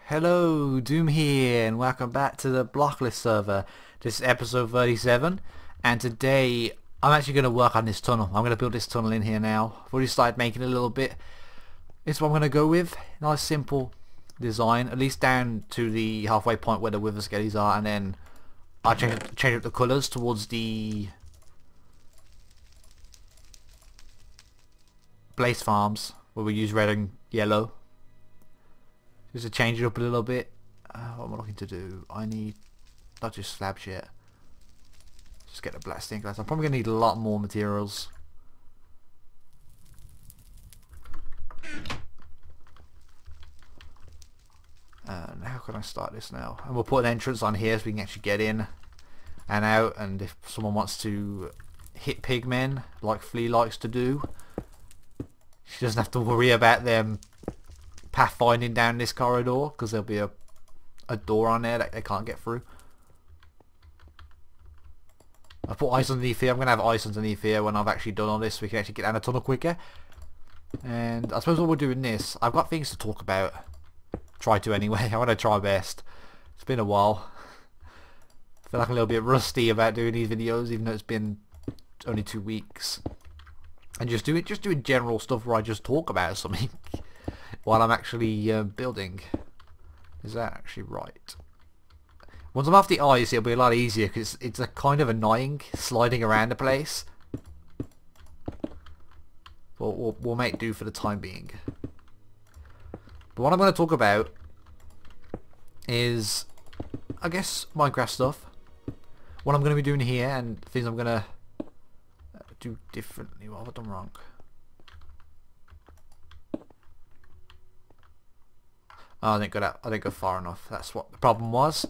Hello, Doom here, and welcome back to the BlocLIST server. This is episode 37, and today I'm actually going to work on this tunnel. I'm going to build this tunnel in here now. I've already started making it a little bit. This is what I'm going to go with. Nice simple design, at least down to the halfway point where the wither skellies are, and then I'll change up the colours towards the Blaze farms, where we use red and yellow. Just to change it up a little bit. What am I looking to do? I need not just slabs yet. Just get the black stained glass. I'm probably going to need a lot more materials. And how can I start this now? And we'll put an entrance on here so we can actually get in and out. And if someone wants to hit pigmen like Flea likes to do, she doesn't have to worry about them pathfinding down this corridor, because there'll be a door on there that they can't get through. I put ice underneath here. I'm going to have ice underneath here when I've actually done all this, so we can actually get down the tunnel quicker. And I suppose while we're doing this, I've got things to talk about. Try to anyway. I want to try my best. It's been a while. I feel like I'm a little bit rusty about doing these videos, even though it's been only 2 weeks. And just doing general stuff where I just talk about something while I'm actually building. Is that actually right? Once I'm off the ice, it'll be a lot easier, because it's a kind of annoying sliding around the place. But we'll make do for the time being. But what I'm going to talk about is, I guess, Minecraft stuff. What I'm going to be doing here, and things I'm going to do differently. What have I done wrong? Oh, I didn't go far enough. That's what the problem was.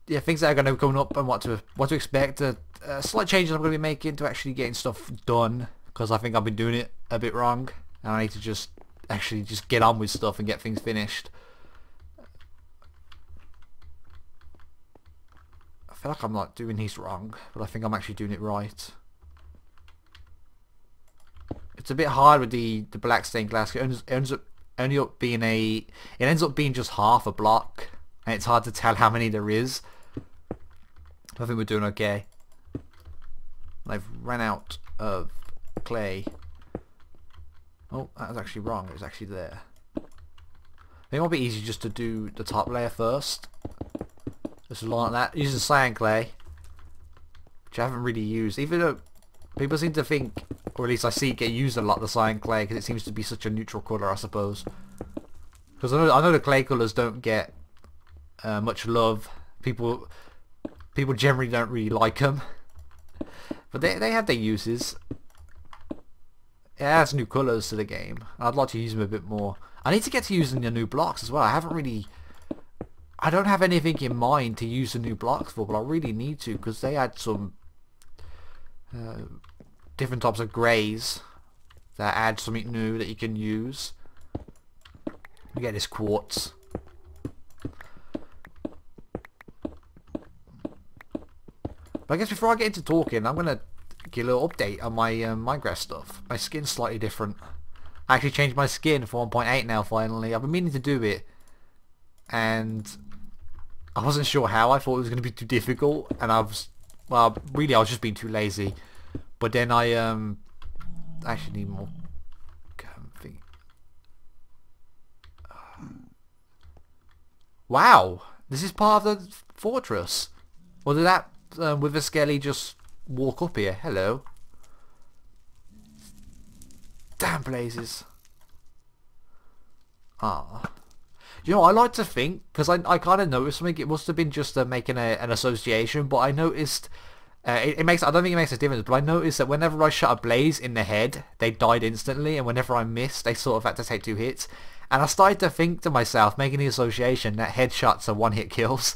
Yeah, things that are going to be coming up and what to expect. Slight changes I'm going to be making to actually getting stuff done, because I think I've been doing it a bit wrong, and I need to just get on with stuff and get things finished. I feel like I'm not doing these wrong, but I think I'm actually doing it right. It's a bit hard with the black stained glass. It ends up being just half a block, and it's hard to tell how many there is. I think we're doing okay. I've ran out of clay. Oh, that was actually wrong. It was actually there. I think it might be easy just to do the top layer first. Just like that, using cyan clay, which I haven't really used, even though people seem to think, or at least I see it get used a lot, the cyan clay, because it seems to be such a neutral colour, I suppose. Because I know the clay colours don't get much love. People generally don't really like them, but they have their uses. It adds new colours to the game. I'd like to use them a bit more. I need to get to using the new blocks as well. I don't have anything in mind to use the new blocks for, but I really need to, because they add some different types of greys that add something new that you can use. You get this quartz. But I guess before I get into talking, I'm going to give a little update on my Minecraft stuff. My skin's slightly different. I actually changed my skin for 1.8 now, finally. I've been meaning to do it, and I wasn't sure how. I thought it was going to be too difficult, and I was just being too lazy. But then I actually need more comfy. Wow, this is part of the fortress. Or did that wither skelly just walk up here? Hello. Damn blazes. Ah. You know, I like to think, because I kind of noticed something. It must have been just making an association, but I noticed I don't think it makes a difference, but I noticed that whenever I shot a blaze in the head, they died instantly, and whenever I missed, they sort of had to take 2 hits. And I started to think to myself, making the association that headshots are 1-hit kills,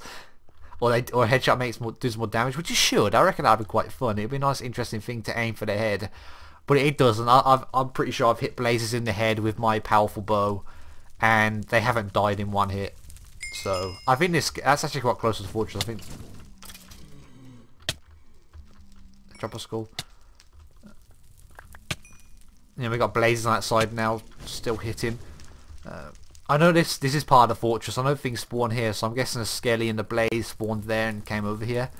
or a headshot does more damage, which it should. I reckon that'd be quite fun. It'd be a nice, interesting thing to aim for the head, but it doesn't. I'm pretty sure I've hit blazes in the head with my powerful bow, and they haven't died in 1 hit. So I think that's actually quite close to the fortress. I think. Drop a skull. You know, we got blazes on that side now, still hitting. I know this is part of the fortress. I know things spawn here, so I'm guessing a skelly and the blaze spawned there and came over here.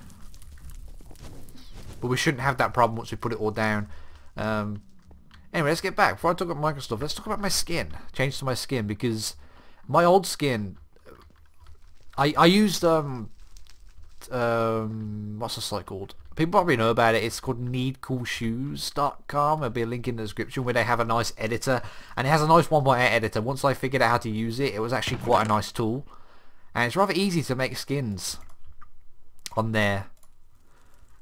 But we shouldn't have that problem once we put it all down. Anyway, let's get back. Before I talk about Minecraft stuff, let's talk about my skin. Change to my skin, because my old skin, I used what's the site called? People probably know about it. It's called needcoolshoes.com. There'll be a link in the description where they have a nice editor, and it has a nice 1.8 editor. Once I figured out how to use it, it was actually quite a nice tool, and it's rather easy to make skins on there.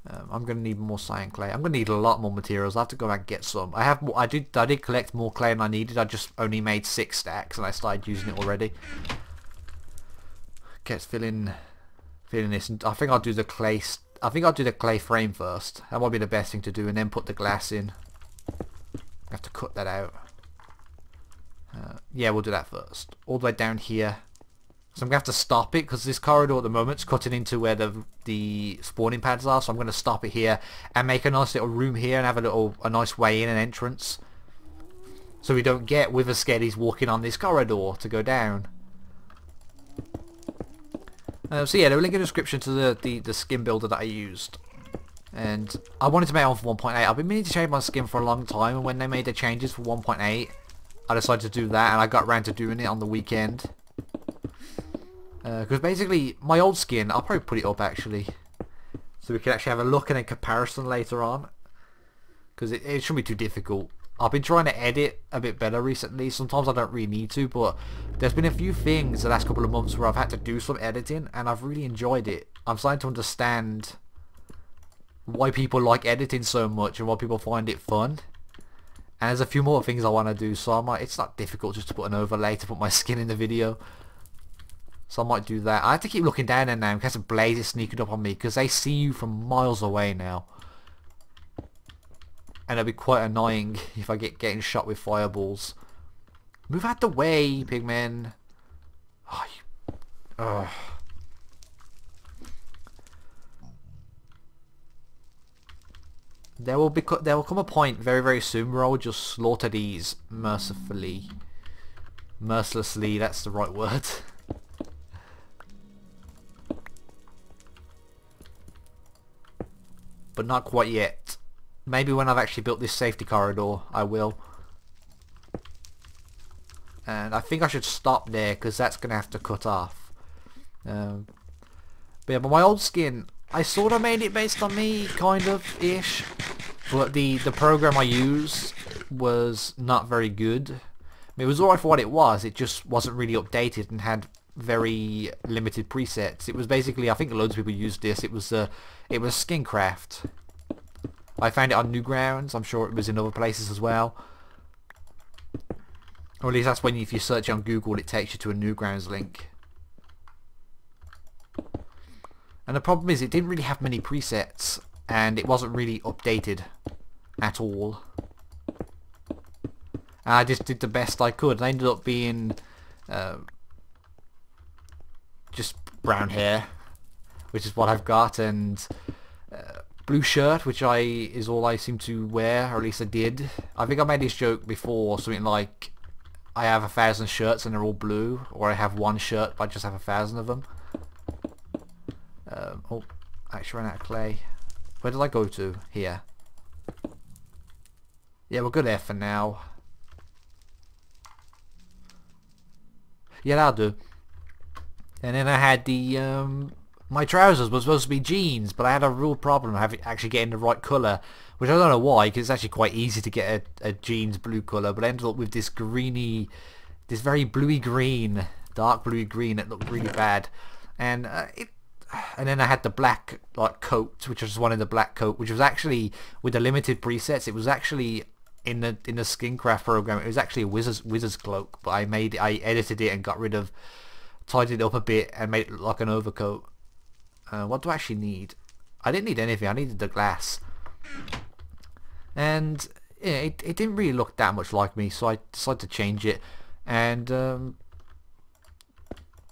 I'm gonna need more cyan clay. I'm gonna need a lot more materials. I have to go back and get some. I did collect more clay than I needed. I just only made 6 stacks, and I started using it already. Okay, let's fill in this. And I think I'll do the clay. I think I'll do the clay frame first. That might be the best thing to do, and then put the glass in. I have to cut that out. Yeah, we'll do that first. All the way down here. So I'm going to have to stop it, because this corridor at the moment is cutting into where the spawning pads are. So I'm going to stop it here and make a nice little room here and have a nice way in, an entrance. So we don't get wither skellies walking on this corridor to go down. So yeah, there will link in the description to the skin builder that I used. And I wanted to make one for 1.8. I've been meaning to change my skin for a long time, and when they made the changes for 1.8, I decided to do that, and I got around to doing it on the weekend. Because basically, my old skin, I'll probably put it up actually, so we can actually have a look and a comparison later on. Because it shouldn't be too difficult. I've been trying to edit a bit better recently. Sometimes I don't really need to, but there's been a few things the last couple of months where I've had to do some editing, and I've really enjoyed it. I'm starting to understand why people like editing so much and why people find it fun. And there's a few more things I want to do, so it's not difficult just to put an overlay to put my skin in the video. So I might do that. I have to keep looking down there now in case a blaze is sneaking up on me, because they see you from miles away now. And it'll be quite annoying if I getting shot with fireballs. Move out the way, pigmen. Oh, There will come a point very, very soon where I will just slaughter these mercilessly. Mercilessly, that's the right word. But not quite yet. Maybe when I've actually built this safety corridor, I will. And I think I should stop there, because that's going to have to cut off. But yeah, but my old skin, I sort of made it based on me, kind of, ish. But the program I used was not very good. I mean, it was alright for what it was, it just wasn't really updated and had very limited presets. It was basically, I think loads of people used this, it was Skincraft. I found it on Newgrounds. I'm sure it was in other places as well. Or at least that's when, if you search on Google, it takes you to a Newgrounds link. And the problem is, it didn't really have many presets, and it wasn't really updated at all. And I just did the best I could. I ended up being just brown hair, which is what I've got, and blue shirt, which is all I seem to wear, or at least I did. I think I made this joke before, something like, I have 1,000 shirts and they're all blue, or I have one shirt but I just have 1,000 of them. Oh, I actually ran out of clay. Where did I go to? Here. Yeah, we're good there for now. Yeah, that'll do. And then I had the my trousers were supposed to be jeans, but I had a real problem actually getting the right colour, which I don't know why, because it's actually quite easy to get a jeans blue colour, but I ended up with this greeny, this very bluey green, dark bluey green that looked really bad. And then I had the black coat, which I just wanted the black coat, which was actually, with the limited presets, it was actually in the Skincraft program, it was actually a wizard's cloak, but I edited it and got rid of, tidied it up a bit and made it look like an overcoat. What do I actually need? I didn't need anything, I needed the glass. And yeah, it didn't really look that much like me, so I decided to change it and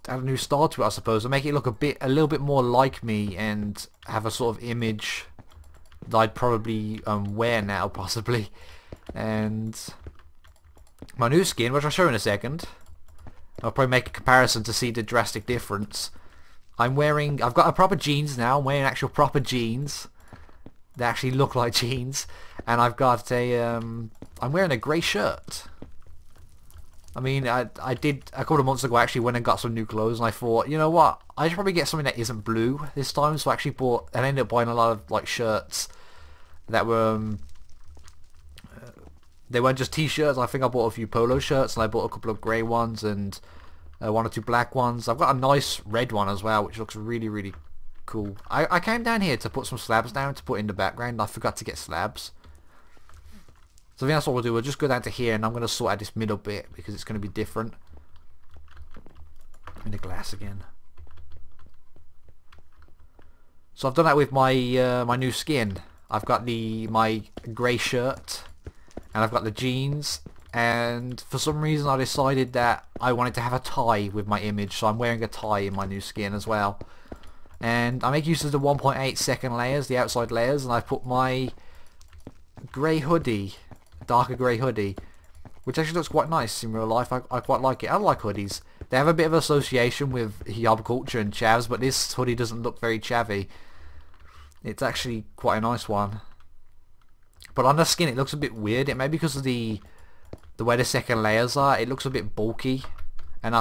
add a new style to it, I suppose, and make it look a little bit more like me, and have a sort of image that I'd probably wear now, possibly. And my new skin, which I'll show in a second. I'll probably make a comparison to see the drastic difference. I've got a proper jeans now. I'm wearing actual proper jeans. They actually look like jeans. And I've got I'm wearing a grey shirt. I mean, I did a couple of months ago actually went and got some new clothes, and I thought, you know what, I should probably get something that isn't blue this time. So I actually bought, and I ended up buying a lot of like shirts that were they weren't just t-shirts. I think I bought a few polo shirts, and I bought a couple of grey ones and one or two black ones. I've got a nice red one as well, which looks really, really cool. I came down here to put some slabs down to put in the background. I forgot to get slabs. So I think that's what we'll do. We'll just go down to here, and I'm going to sort out this middle bit because it's going to be different. In the glass again. So I've done that with my my new skin. I've got my grey shirt, and I've got the jeans, and for some reason I decided that I wanted to have a tie with my image, so I'm wearing a tie in my new skin as well. And I make use of the 1.8 second layers, the outside layers, and I put my grey hoodie, darker grey hoodie, which actually looks quite nice in real life. I quite like it. I like hoodies. They have a bit of association with yob culture and chavs, but this hoodie doesn't look very chavvy. It's actually quite a nice one. But on the skin it looks a bit weird. It may be because of the way the second layers are. It looks a bit bulky and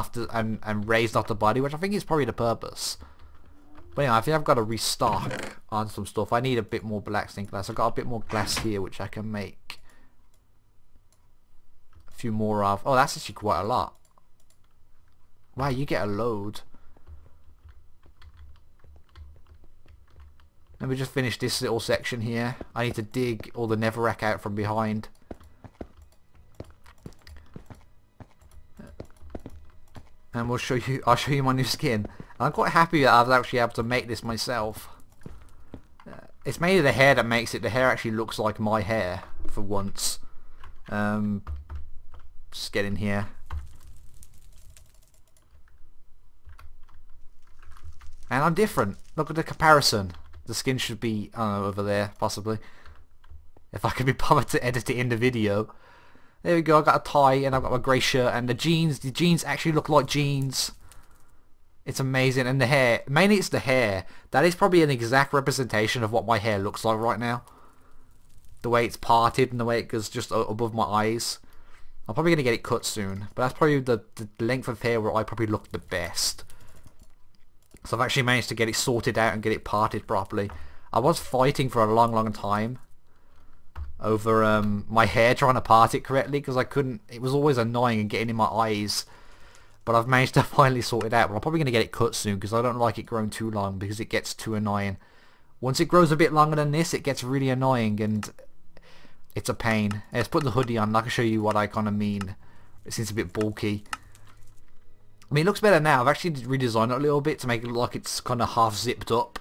and raised off the body, which I think is probably the purpose. But yeah, I think I've got to restock on some stuff. I need a bit more black stained glass. I've got a bit more glass here, which I can make a few more of. Oh, that's actually quite a lot. Wow, you get a load. Let me just finish this little section here. I need to dig all the netherrack out from behind. And I'll show you my new skin. And I'm quite happy that I was actually able to make this myself. It's mainly the hair that makes it. The hair actually looks like my hair for once. Just get in here. And I'm different. Look at the comparison. The skin should be, I don't know, over there, possibly. If I could be bothered to edit it in the video. There we go, I got a tie and I've got my grey shirt, and the jeans actually look like jeans. It's amazing. And the hair, mainly it's the hair. That is probably an exact representation of what my hair looks like right now. The way it's parted and the way it goes just above my eyes. I'm probably going to get it cut soon, but that's probably the length of hair where I probably look the best. So I've actually managed to get it sorted out and get it parted properly. I was fighting for a long time over my hair, trying to part it correctly, because I couldn't. It was always annoying and getting in my eyes. But I've managed to finally sort it out. But I'm probably going to get it cut soon because I don't like it growing too long, because it gets too annoying. Once it grows a bit longer than this, it gets really annoying and it's a pain. Let's put the hoodie on and I can show you what I kind of mean. It seems a bit bulky. I mean, it looks better now. I've actually redesigned it a little bit to make it look like it's kind of half zipped up.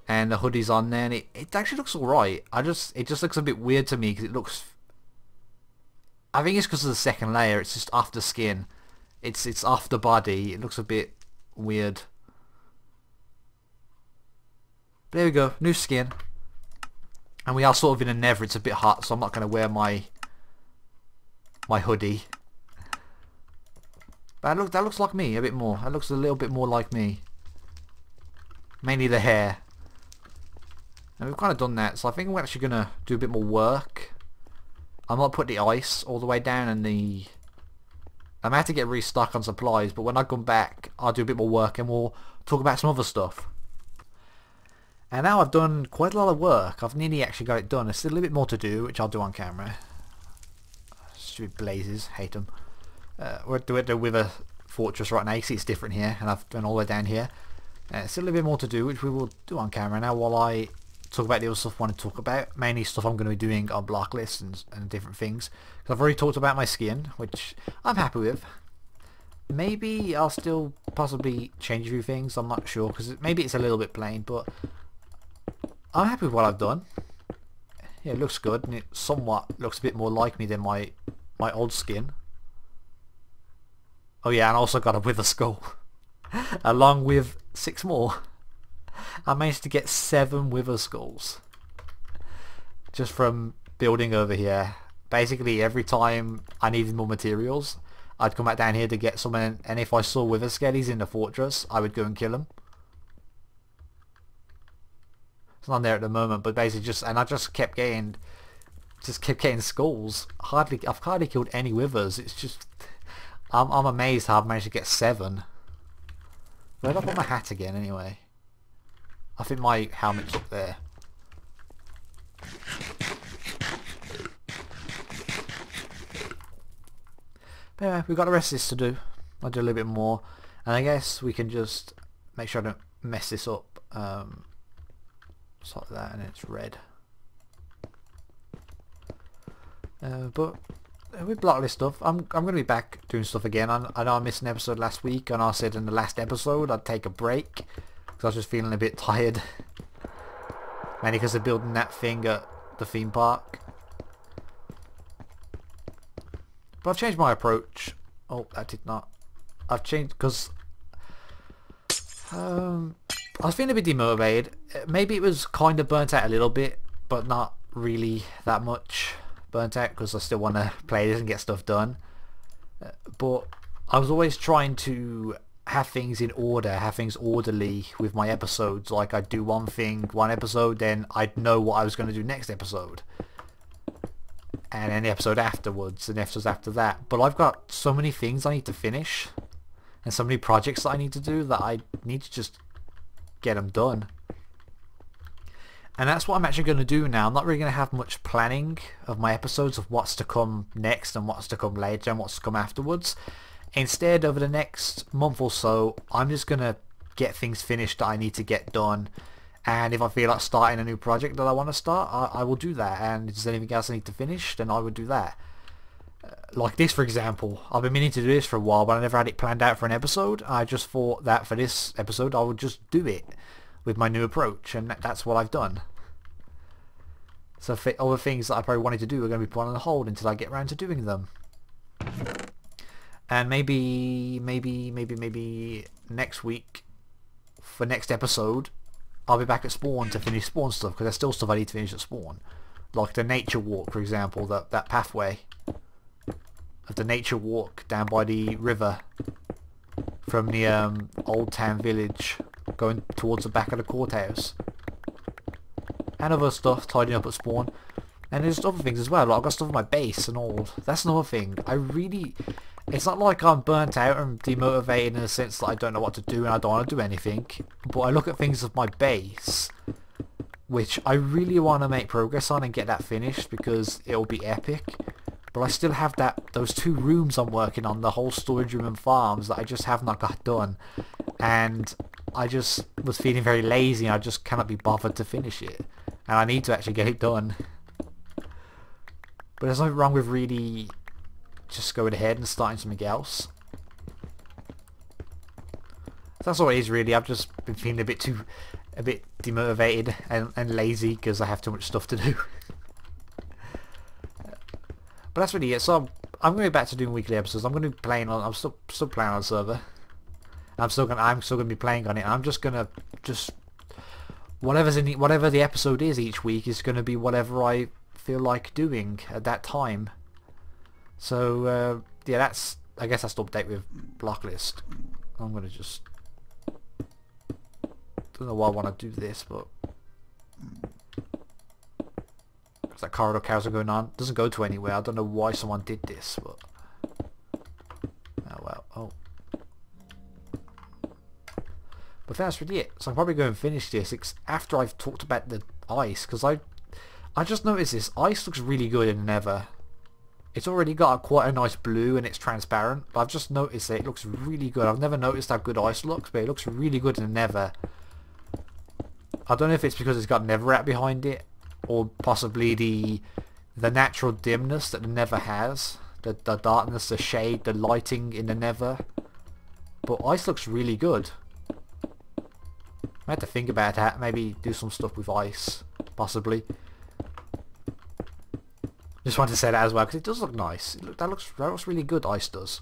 And the hoodie's on there, and it actually looks alright. It just looks a bit weird to me because it looks. I think it's because of the second layer. It's just off the skin. It's off the body. It looks a bit weird. But there we go, new skin. And we are sort of in a nether. It's a bit hot, so I'm not going to wear my hoodie. But that looks like me a bit more. That looks a little bit more like me. Mainly the hair. And we've kind of done that, so I think we're actually going to do a bit more work. I might put the ice all the way down, and I might have to get restock on supplies, but when I come back I'll do a bit more work and we'll talk about some other stuff. And now I've done quite a lot of work. I've nearly actually got it done. There's still a little bit more to do, which I'll do on camera. Stupid blazes, hate them. We're at the Wither Fortress right now. You see it's different here, and I've done all the way down here. Still a little bit more to do, which we will do on camera now while I talk about the other stuff I want to talk about. Mainly stuff I'm going to be doing on BlocLIST and different things. Because I've already talked about my skin, which I'm happy with. Maybe I'll still possibly change a few things. I'm not sure, because maybe it's a little bit plain, but I'm happy with what I've done. Yeah, it looks good, and it somewhat looks a bit more like me than my old skin. Oh yeah, and I also got a wither skull. Along with 6 more. I managed to get 7 wither skulls. Just from building over here. basically every time I needed more materials, I'd come back down here to get some, and if I saw wither skellies in the fortress, I would go and kill them. It's not there at the moment, but basically I just kept getting skulls. I've hardly killed any withers. It's just I'm amazed how I've managed to get 7. Where did I put my hat again anyway? I think my helmet's up there. But anyway, we've got the rest of this to do. I'll do a little bit more, and I guess we can just make sure I don't mess this up. Just like that, and it's red. But with BlocLIST stuff, I'm going to be back doing stuff again. I know I missed an episode last week, and I said in the last episode I'd take a break because I was just feeling a bit tired. Mainly because they're building that thing at the theme park. But I've changed my approach. Oh, that did not. I've changed because I was feeling a bit demotivated. Maybe it was kind of burnt out a little bit, but not really that much burnt out because I still want to play this and get stuff done. But I was always trying to have things in order, have things orderly with my episodes. Like I'd do one thing, one episode, then I'd know what I was going to do next episode. And then the episode afterwards, and the episodes after that. But I've got so many things I need to finish, and so many projects that I need to do, that I need to just get them done. And that's what I'm actually going to do now. I'm not really going to have much planning of my episodes of what's to come next and what's to come later and what's to come afterwards. Instead, over the next month or so, I'm just going to get things finished that I need to get done. And if I feel like starting a new project that I want to start, I will do that. And if there's anything else I need to finish, then I would do that. Like this, for example. I've been meaning to do this for a while, but I never had it planned out for an episode. I just thought that for this episode, I would just do it with my new approach, and that's what I've done. So other things that I probably wanted to do are going to be put on hold until I get around to doing them. And maybe next week, for next episode, I'll be back at spawn to finish spawn stuff, because there's still stuff I need to finish at spawn. Like the nature walk, for example, that pathway of the nature walk down by the river from the old town village going towards the back of the courthouse. And other stuff tidying up at spawn. And there's other things as well, like I've got stuff on my base and all. That's another thing. It's not like I'm burnt out and demotivated in the sense that I don't know what to do and I don't want to do anything. But I look at things of my base, which I really want to make progress on and get that finished because it'll be epic. But I still have those 2 rooms I'm working on, the whole storage room and farms, that I just have not got done. And I just was feeling very lazy and I just cannot be bothered to finish it. And I need to actually get it done. But there's nothing wrong with really just going ahead and starting something else. That's all it is really. I've just been feeling a bit demotivated and lazy because I have too much stuff to do. But that's really it. So I'm going to be back to doing weekly episodes. I'm going to be playing on. I'm still playing on the server. I'm still going to be playing on it. I'm just going to whatever the episode is each week is going to be whatever I feel like doing at that time. So yeah, I guess that's the update with BlocLIST. I'm going to just, don't know why I want to do this, but because that corridor cows are going on, it doesn't go to anywhere. I don't know why someone did this, but oh well. Oh, but that's really it. So I'm probably going to finish this after I've talked about the ice, because I just noticed this ice looks really good in Nether. It's already got quite a nice blue and it's transparent, but I've just noticed that it looks really good. I've never noticed how good ice looks, but it looks really good in Nether. I don't know if it's because it's got netherite behind it, or possibly the natural dimness that the Nether has, the darkness, the shade, the lighting in the Nether. But ice looks really good. I have to think about that. Maybe do some stuff with ice, possibly. Just wanted to say that as well because it does look nice. That looks really good. Ice does.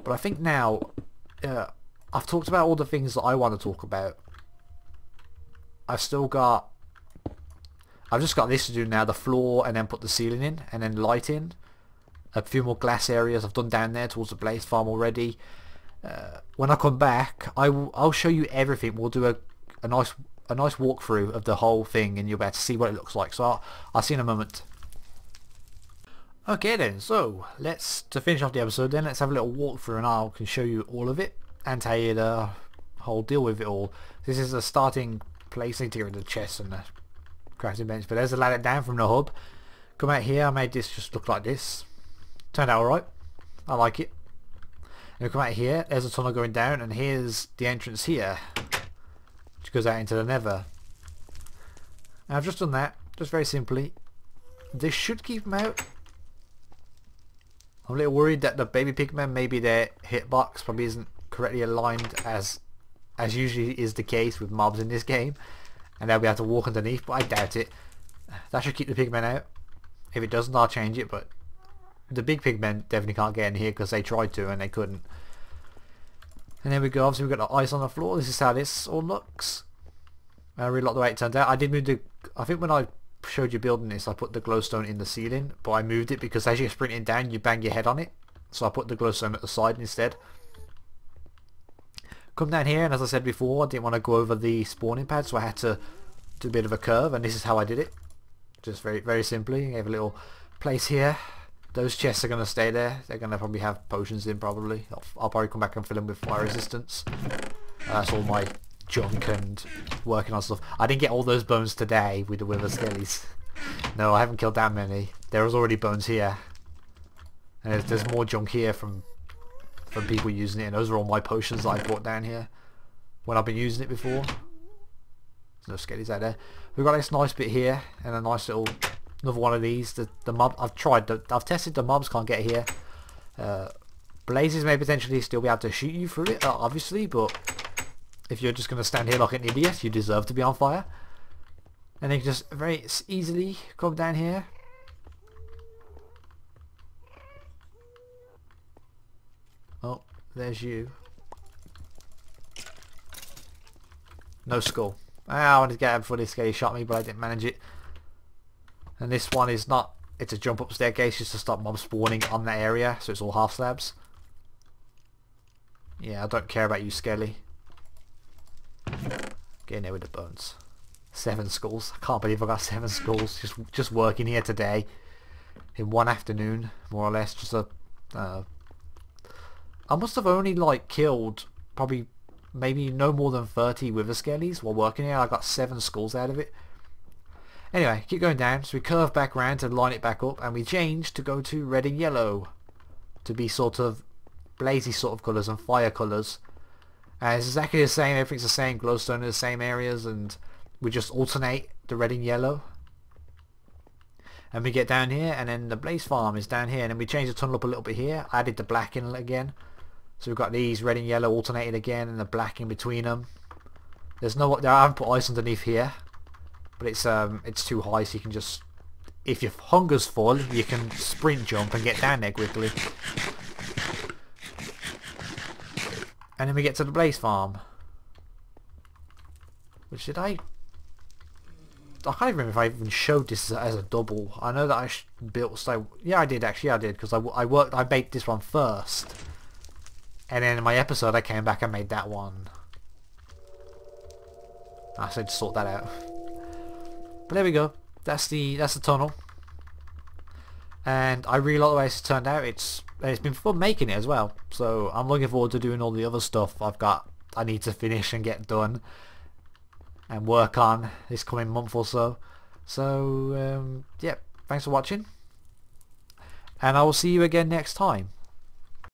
But I think now I've talked about all the things that I want to talk about. I've still got I've just got this to do now, the floor, and then put the ceiling in, and then light in. A few more glass areas I've done down there towards the blaze farm already. When I come back, I'll show you everything. We'll do a nice walkthrough of the whole thing, and you'll be able to see what it looks like. So I'll see you in a moment. Okay then, so to finish off the episode then, let's have a little walkthrough, and I can show you all of it and tell you the whole deal with it all. This is a starting place. I need to get rid of the chests and the crafting bench, but there's a ladder down from the hub. Come out here, I made this just look like this. Turned out alright. I like it. And we come out here, there's a tunnel going down, and here's the entrance here, which goes out into the nether. And I've just done that, just very simply. This should keep them out. I'm a little worried that the baby pigmen, maybe their hitbox probably isn't correctly aligned as usually is the case with mobs in this game, and they'll be able to walk underneath, but I doubt it. That should keep the pigmen out. If it doesn't, I'll change it, but the big pigmen definitely can't get in here because they tried to and they couldn't. And there we go. Obviously we've got the ice on the floor. This is how this all looks. I really like the way it turned out. I did move I think when I showed you building this, I put the glowstone in the ceiling, but I moved it because as you're sprinting down, you bang your head on it. So I put the glowstone at the side instead. Come down here, and as I said before, I didn't want to go over the spawning pad, so I had to do a bit of a curve, and this is how I did it. Just very, very simply. I gave a little place here. Those chests are going to stay there. They're going to probably have potions in, probably. I'll probably come back and fill them with fire resistance. That's all my junk and working on stuff. I didn't get all those bones today with the wither skellies. No, I haven't killed that many. There was already bones here. And there's more junk here from people using it. And those are all my potions that I brought down here when I've been using it before. There's no skellies out there. We've got this nice bit here and a nice little... Another one of these. The mob I've tested. The mobs can't get here. Blazes may potentially still be able to shoot you through it, obviously, but if you're just going to stand here like an idiot, you deserve to be on fire. And then you can just very easily come down here. Oh, there's you. No skull. I wanted to get him before this guy shot me, but I didn't manage it. And this one is not, it's a jump up staircase just to stop mobs spawning on that area, so it's all half slabs. Yeah, I don't care about you, Skelly. Get in there with the bones. 7 skulls. I can't believe I got 7 skulls just working here today. In one afternoon, more or less. Just I must have only like killed probably maybe no more than 30 wither skellies while working here. I got 7 skulls out of it. Anyway, keep going down, so we curve back around to line it back up, and we change to go to red and yellow to be sort of blazy sort of colours and fire colours. And it's exactly the same, everything's the same, glowstone in the same areas, and we just alternate the red and yellow. And we get down here, and then the blaze farm is down here, and then we change the tunnel up a little bit here, added the black in again. So we've got these red and yellow alternated again, and the black in between them. I haven't put ice underneath here. But it's too high, so you can just, if your hunger's full, you can sprint jump and get down there quickly. And then we get to the blaze farm. Which I can't even remember if I even showed this as a double. I know that I built, so yeah, I did actually, I did, because I made this one first. And then in my episode I came back and made that one. I said to sort that out. But there we go. That's the tunnel. And I really like the way it's turned out. It's been fun making it as well. So I'm looking forward to doing all the other stuff I need to finish and get done and work on this coming month or so. So yeah, thanks for watching. And I will see you again next time.